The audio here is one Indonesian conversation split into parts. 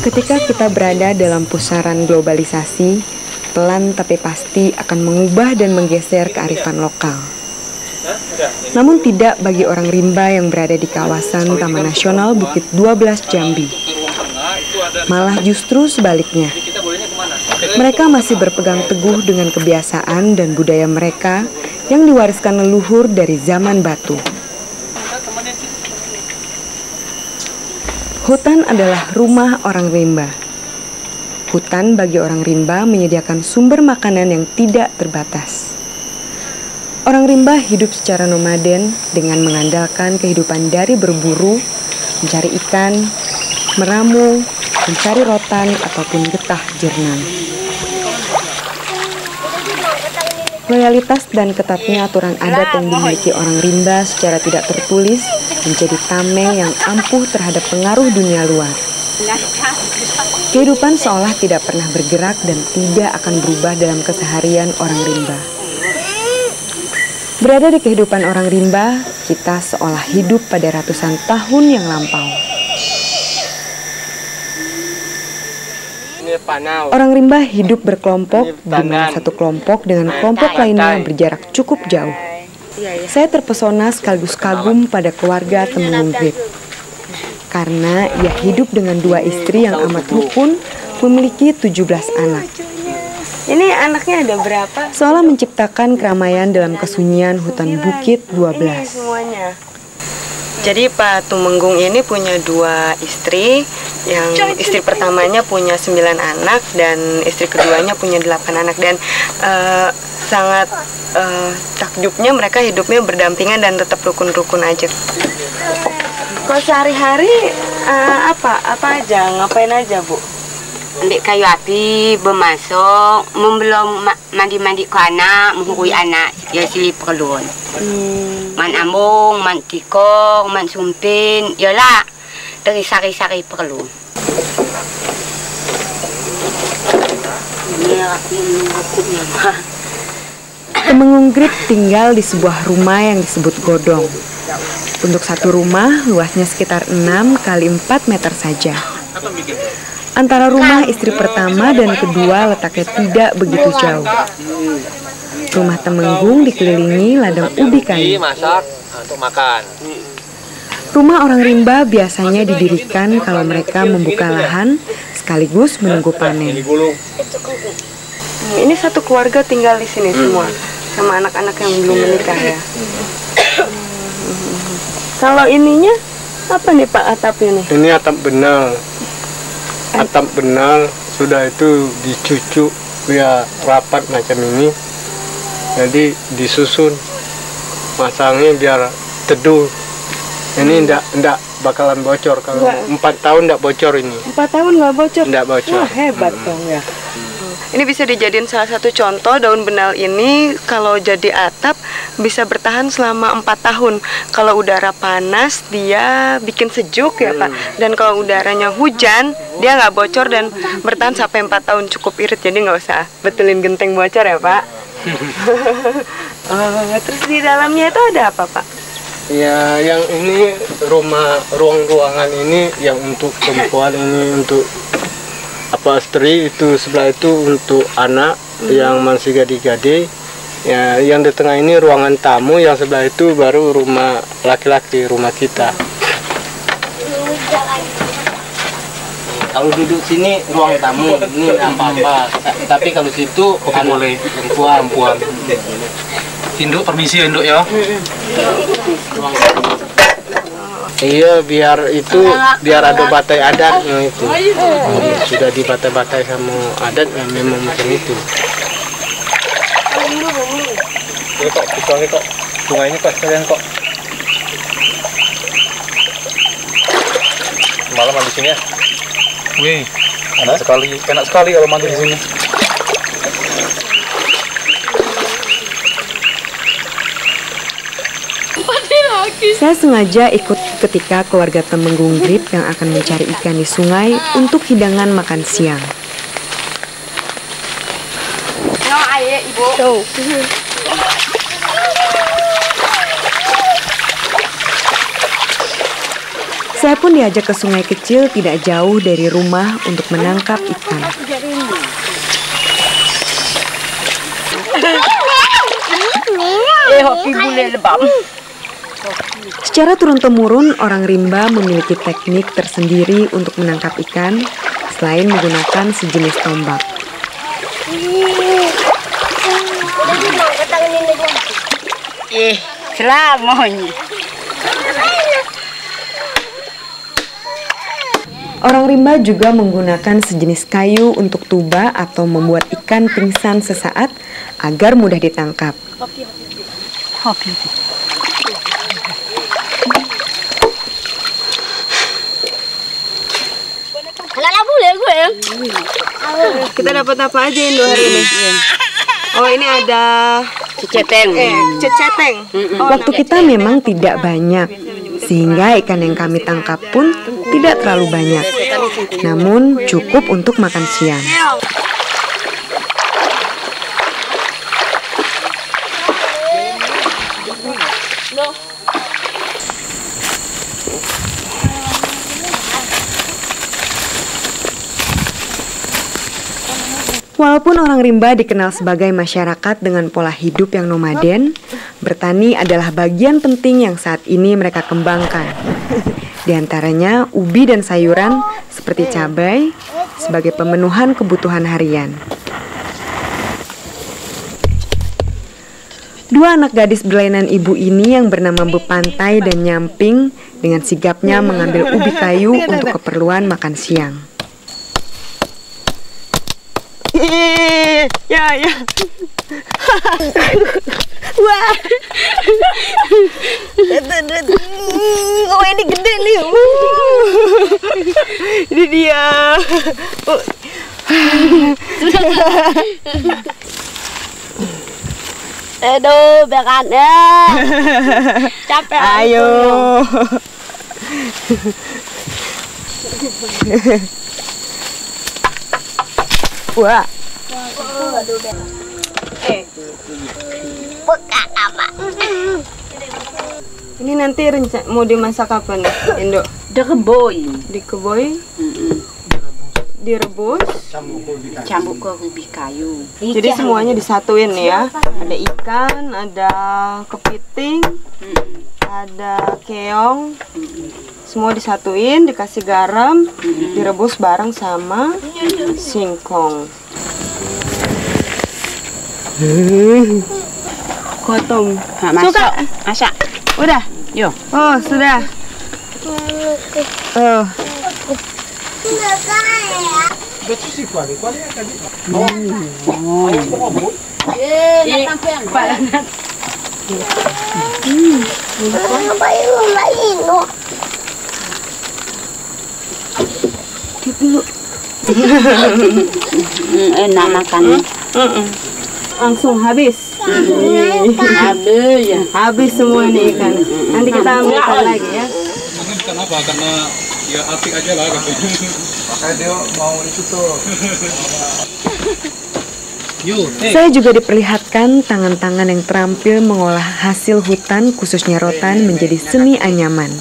Ketika kita berada dalam pusaran globalisasi, pelan tapi pasti akan mengubah dan menggeser kearifan lokal. Namun tidak bagi orang rimba yang berada di kawasan Taman Nasional Bukit 12 Jambi. Malah justru sebaliknya. Mereka masih berpegang teguh dengan kebiasaan dan budaya mereka yang diwariskan leluhur dari zaman batu. Hutan adalah rumah orang rimba. Hutan bagi orang rimba menyediakan sumber makanan yang tidak terbatas. Orang rimba hidup secara nomaden dengan mengandalkan kehidupan dari berburu, mencari ikan, meramu, mencari rotan ataupun getah jernang. Loyalitas dan ketatnya aturan adat yang dimiliki orang rimba secara tidak tertulis menjadi tameng yang ampuh terhadap pengaruh dunia luar. Kehidupan seolah tidak pernah bergerak dan tidak akan berubah dalam keseharian orang rimba. Berada di kehidupan orang rimba, kita seolah hidup pada ratusan tahun yang lampau. Orang rimba hidup berkelompok dengan satu kelompok dengan kelompok lainnya yang berjarak cukup jauh. Saya terpesona sekaligus kagum pada keluarga Temenggung Grip. Karena ia hidup dengan dua istri yang amat rukun, memiliki 17 anak. Ini anaknya ada berapa? Seolah menciptakan keramaian dalam kesunyian hutan Bukit 12. Semuanya. Jadi Pak Tumenggung ini punya dua istri, yang istri pertamanya punya 9 anak dan istri keduanya punya 8 anak, dan sangat takjubnya mereka hidupnya berdampingan dan tetap rukun-rukun aja. Kalau sehari-hari apa aja, ngapain aja Bu? Ambil kayu api, bermasuk, membelum mandi-mandi ke anak, menghurui anak, ya sili perluan. Man ambung, man tikong, man sumpin, yalah dari sari-sari perlu. Temenggung Grip tinggal di sebuah rumah yang disebut godong. Untuk satu rumah, luasnya sekitar 6 kali 4 meter saja. Antara rumah istri pertama dan kedua letaknya tidak begitu jauh. Rumah Temenggung dikelilingi ladang ubi kayu. Masak untuk makan. Rumah orang rimba biasanya didirikan kalau mereka membuka lahan sekaligus menunggu panen. Ini satu keluarga tinggal di sini semua, sama anak-anak yang belum menikah ya. Kalau ininya apa nih Pak atapnya nih? Ini atap benal. Atap benal sudah itu dicucuk ya rapat macam ini. Jadi disusun, masangnya biar teduh. Ini enggak bakalan bocor kalau 4 tahun enggak bocor ini. 4 tahun nggak bocor? Enggak bocor. Wah, hebat dong ya. Ini bisa dijadiin salah satu contoh, daun benal ini kalau jadi atap bisa bertahan selama 4 tahun. Kalau udara panas dia bikin sejuk ya Pak. Dan kalau udaranya hujan dia nggak bocor dan bertahan sampai 4 tahun, cukup irit. Jadi nggak usah betulin genteng bocor ya Pak. Terus di dalamnya itu ada apa Pak? Ya, yang ini ruang-ruangan ini yang untuk perempuan, ini untuk istri, itu sebelah itu untuk anak yang masih gade-gade. Ya, yang di tengah ini ruangan tamu, yang sebelah itu baru rumah laki-laki, rumah kita. Kalau duduk sini ruang tamu, ini apa-apa. Tapi kalau situ boleh perempuan. Induk, permisi induk ya. Iya, biar ada batai adatnya itu. Sudah dibatai-batai sama adat memang macam itu. Ini kok, pisangnya kok, bunganya kok sekalian kok. Malam mandi sini ya. Wih, enak sekali kalau mandi di sini. Saya sengaja ikut ketika keluarga Temenggung Grip yang akan mencari ikan di sungai untuk hidangan makan siang. Tuh. Saya pun diajak ke sungai kecil tidak jauh dari rumah untuk menangkap ikan. Secara turun-temurun, orang rimba memiliki teknik tersendiri untuk menangkap ikan selain menggunakan sejenis tombak. Orang rimba juga menggunakan sejenis kayu untuk tuba atau membuat ikan pingsan sesaat agar mudah ditangkap. Kita dapat apa aja Indo hari ini? Oh, ini ada Ceceteng. ceceteng. Waktu kita memang tidak banyak, sehingga ikan yang kami tangkap pun tidak terlalu banyak. Namun cukup untuk makan siang. Walaupun orang rimba dikenal sebagai masyarakat dengan pola hidup yang nomaden, bertani adalah bagian penting yang saat ini mereka kembangkan. Di antaranya ubi dan sayuran seperti cabai sebagai pemenuhan kebutuhan harian. Dua anak gadis berlainan ibu ini yang bernama Bepantai dan Nyamping dengan sigapnya mengambil ubi kayu untuk keperluan makan siang. Ya. Wah. Oh, ini gede nih. Ini dia. Aduh, beratnya. Capek. Ayo. Wah. Ini nanti mau dimasak kapan, Indo? Dikeboi. Direbus. Campur ke ubi kayu. Jadi semuanya disatuin ya. Ada ikan, ada kepiting, ada keong. Semua disatuin, dikasih garam, direbus bareng sama singkong. Kotong. Suka? Masak. Udah? Yo. Oh, sudah. Oh. Enak makannya. Langsung habis. Habis ya. Habis semua nih ikan. Nanti kita ambilkan lagi ya. Kenapa? Karena ya asik aja lah katanya. Makanya dia mau itu tuh. Saya juga diperlihatkan tangan-tangan yang terampil mengolah hasil hutan khususnya rotan menjadi seni anyaman.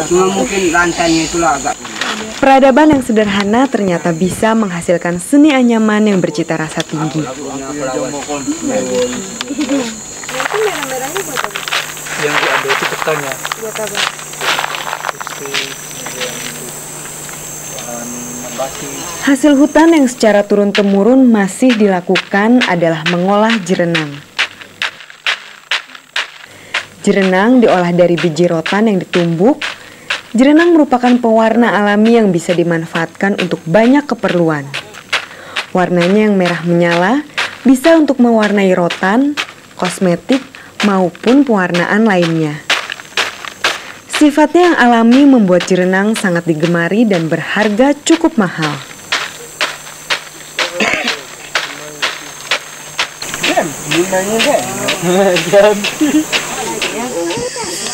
Cuma mungkin rantainya itulah agak. Peradaban yang sederhana ternyata bisa menghasilkan seni anyaman yang bercita rasa tinggi. Yang diambil itu petanya. Hasil hutan yang secara turun-temurun masih dilakukan adalah mengolah jerenang. Jerenang diolah dari biji rotan yang ditumbuk. Jerenang merupakan pewarna alami yang bisa dimanfaatkan untuk banyak keperluan. Warnanya yang merah menyala bisa untuk mewarnai rotan, kosmetik, maupun pewarnaan lainnya. Sifatnya yang alami membuat jerenang sangat digemari dan berharga cukup mahal.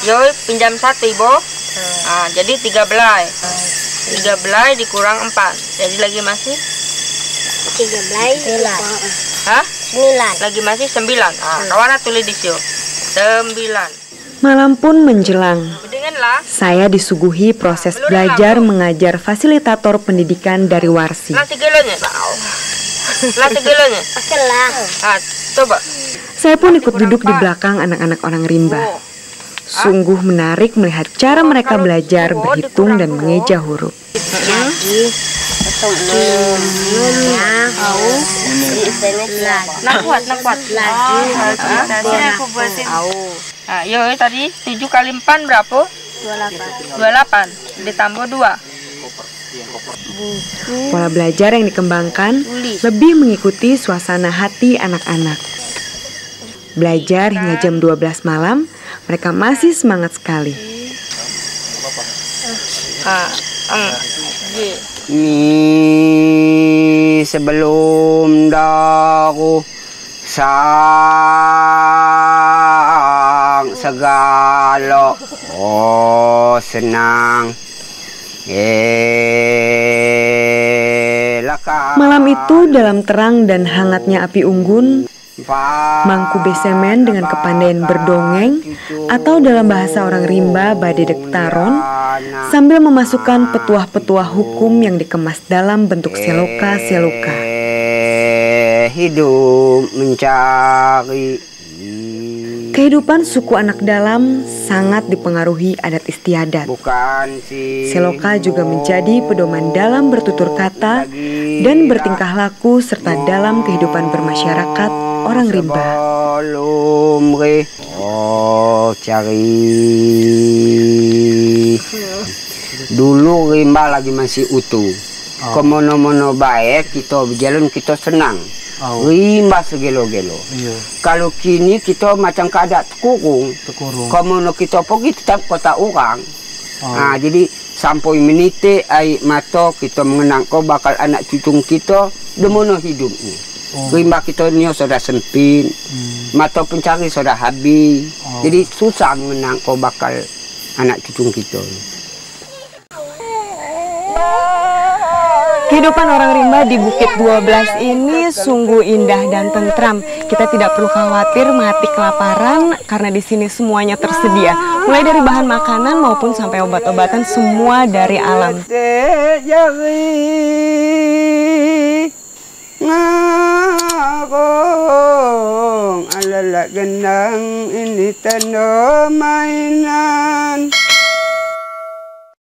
Yo, pinjam 1 Ibu. Nah, jadi 3 belai. 3 belai dikurang 4. Jadi lagi masih 13. Hah? 9. Lagi masih 9. Kawan tulis di sini. 9. Malam pun menjelang. Dengarlah. Saya disuguhi proses belajar mengajar fasilitator pendidikan dari Warsi. Lah segelonya. Lah segelonya. Okelah. Coba. Saya pun ikut duduk di belakang anak-anak orang rimba. Sungguh menarik melihat cara mereka belajar berhitung dan mengeja huruf. Jadi, Nak kuat. Lagi. Aku buatin. Yo tadi 7 kali 4 berapa? 28. Ditambah 2. Pola belajar yang dikembangkan lebih mengikuti suasana hati anak-anak. Belajar hingga jam 12 malam, mereka masih semangat sekali. Ini sebelum daku sang segala senang Malam itu dalam terang dan hangatnya api unggun, mangku besemen dengan kepandaian berdongeng atau dalam bahasa orang rimba badedek taron, sambil memasukkan petuah-petuah hukum yang dikemas dalam bentuk seloka-seloka. Hidup mencari. Kehidupan suku anak dalam sangat dipengaruhi adat istiadat. Seloka juga menjadi pedoman dalam bertutur kata dan bertingkah laku serta dalam kehidupan bermasyarakat orang rimba. Dulu rimba lagi masih utuh. Kemono-mono baik kita berjalan kita senang. Rimba segelo-gelo. Kalau kini kita macam keadaan terkurung. Kemono kita pergi tetap kota orang. Jadi sampai meniti air mata kita mengenang kau bakal anak cucu kita demono hidupnya. Rimba kita ni sudah sempit, mata pencari sudah habis. Jadi susah mengenang kau bakal anak cucu kita. Kehidupan orang rimba di Bukit 12 ini sungguh indah dan tentram. Kita tidak perlu khawatir mati kelaparan karena di sini semuanya tersedia. Mulai dari bahan makanan maupun sampai obat-obatan, semua dari alam. Ngagong alala gendang ini tanda mainan.